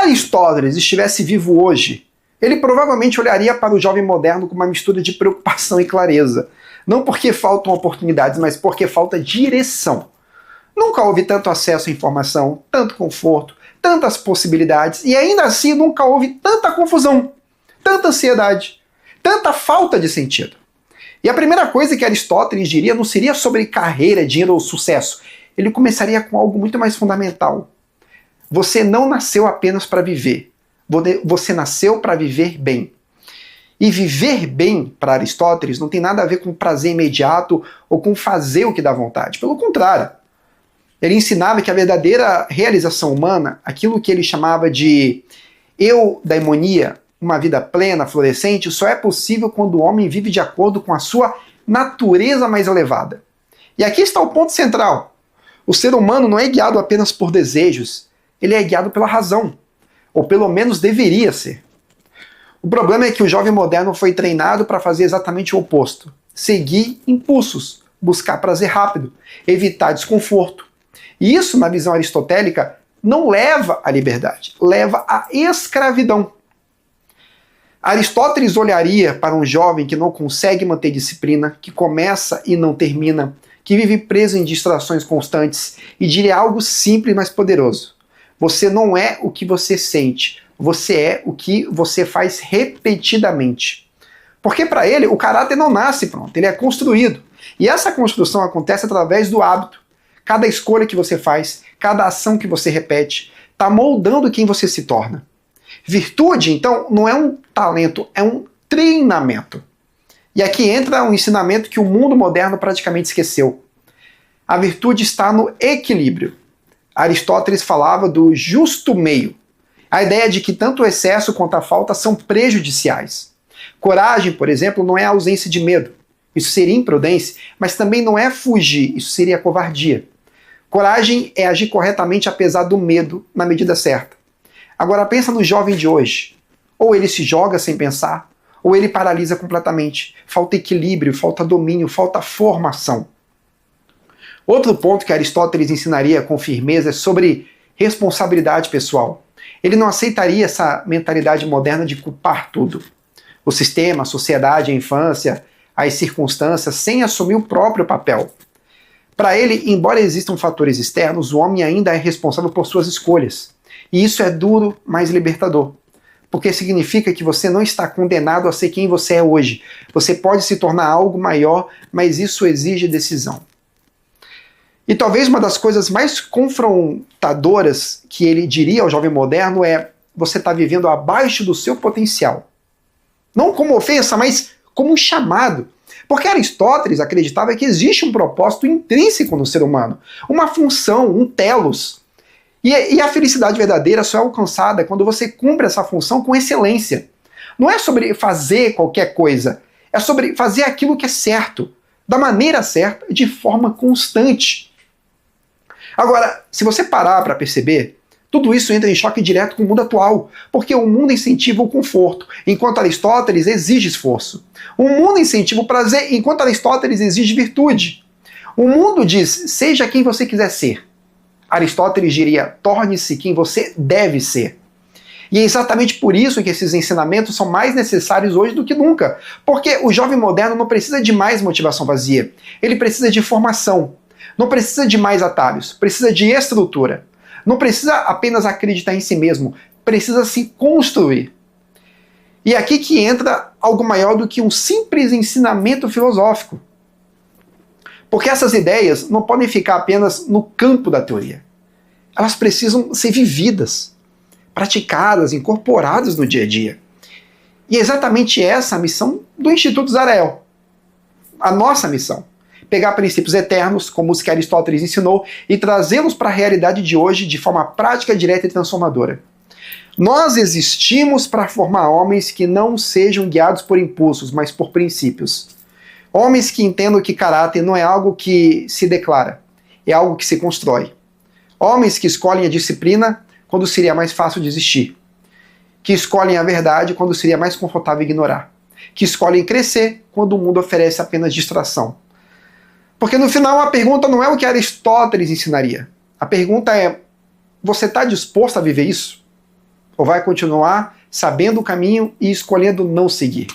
Aristóteles estivesse vivo hoje, ele provavelmente olharia para o jovem moderno com uma mistura de preocupação e clareza. Não porque faltam oportunidades, mas porque falta direção. Nunca houve tanto acesso à informação, tanto conforto, tantas possibilidades, e ainda assim nunca houve tanta confusão, tanta ansiedade, tanta falta de sentido. E a primeira coisa que Aristóteles diria não seria sobre carreira, dinheiro ou sucesso. Ele começaria com algo muito mais fundamental. Você não nasceu apenas para viver. Você nasceu para viver bem. E viver bem, para Aristóteles, não tem nada a ver com prazer imediato ou com fazer o que dá vontade. Pelo contrário. Ele ensinava que a verdadeira realização humana, aquilo que ele chamava de eudaimonia, uma vida plena, florescente, só é possível quando o homem vive de acordo com a sua natureza mais elevada. E aqui está o ponto central. O ser humano não é guiado apenas por desejos, ele é guiado pela razão. Ou pelo menos deveria ser. O problema é que o jovem moderno foi treinado para fazer exatamente o oposto. Seguir impulsos, buscar prazer rápido, evitar desconforto. E isso, na visão aristotélica, não leva à liberdade, leva à escravidão. Aristóteles olharia para um jovem que não consegue manter disciplina, que começa e não termina, que vive preso em distrações constantes, e diria algo simples, mas poderoso. Você não é o que você sente, você é o que você faz repetidamente. Porque para ele, o caráter não nasce pronto, ele é construído. E essa construção acontece através do hábito. Cada escolha que você faz, cada ação que você repete, está moldando quem você se torna. Virtude, então, não é um talento, é um treinamento. E aqui entra um ensinamento que o mundo moderno praticamente esqueceu. A virtude está no equilíbrio. Aristóteles falava do justo meio. A ideia de que tanto o excesso quanto a falta são prejudiciais. Coragem, por exemplo, não é a ausência de medo. Isso seria imprudência, mas também não é fugir, isso seria covardia. Coragem é agir corretamente apesar do medo, na medida certa. Agora pensa no jovem de hoje. Ou ele se joga sem pensar, ou ele paralisa completamente. Falta equilíbrio, falta domínio, falta formação. Outro ponto que Aristóteles ensinaria com firmeza é sobre responsabilidade pessoal. Ele não aceitaria essa mentalidade moderna de culpar tudo. O sistema, a sociedade, a infância, as circunstâncias, sem assumir o próprio papel. Para ele, embora existam fatores externos, o homem ainda é responsável por suas escolhas. E isso é duro, mas libertador. Porque significa que você não está condenado a ser quem você é hoje. Você pode se tornar algo maior, mas isso exige decisão. E talvez uma das coisas mais confrontadoras que ele diria ao jovem moderno é: você está vivendo abaixo do seu potencial. Não como ofensa, mas como um chamado. Porque Aristóteles acreditava que existe um propósito intrínseco no ser humano, uma função, um telos. E a felicidade verdadeira só é alcançada quando você cumpre essa função com excelência. Não é sobre fazer qualquer coisa, é sobre fazer aquilo que é certo, da maneira certa e de forma constante. Agora, se você parar para perceber, tudo isso entra em choque direto com o mundo atual, porque o mundo incentiva o conforto, enquanto Aristóteles exige esforço. O mundo incentiva o prazer, enquanto Aristóteles exige virtude. O mundo diz: seja quem você quiser ser. Aristóteles diria: torne-se quem você deve ser. E é exatamente por isso que esses ensinamentos são mais necessários hoje do que nunca, porque o jovem moderno não precisa de mais motivação vazia, ele precisa de formação. Não precisa de mais atalhos, precisa de estrutura. Não precisa apenas acreditar em si mesmo, precisa se construir. E é aqui que entra algo maior do que um simples ensinamento filosófico. Porque essas ideias não podem ficar apenas no campo da teoria. Elas precisam ser vividas, praticadas, incorporadas no dia a dia. E é exatamente essa a missão do Instituto Zarael. A nossa missão. Pegar princípios eternos, como os que Aristóteles ensinou, e trazê-los para a realidade de hoje de forma prática, direta e transformadora. Nós existimos para formar homens que não sejam guiados por impulsos, mas por princípios. Homens que entendam que caráter não é algo que se declara, é algo que se constrói. Homens que escolhem a disciplina quando seria mais fácil desistir. Que escolhem a verdade quando seria mais confortável ignorar. Que escolhem crescer quando o mundo oferece apenas distração. Porque no final a pergunta não é o que Aristóteles ensinaria. A pergunta é: você está disposto a viver isso? Ou vai continuar sabendo o caminho e escolhendo não seguir?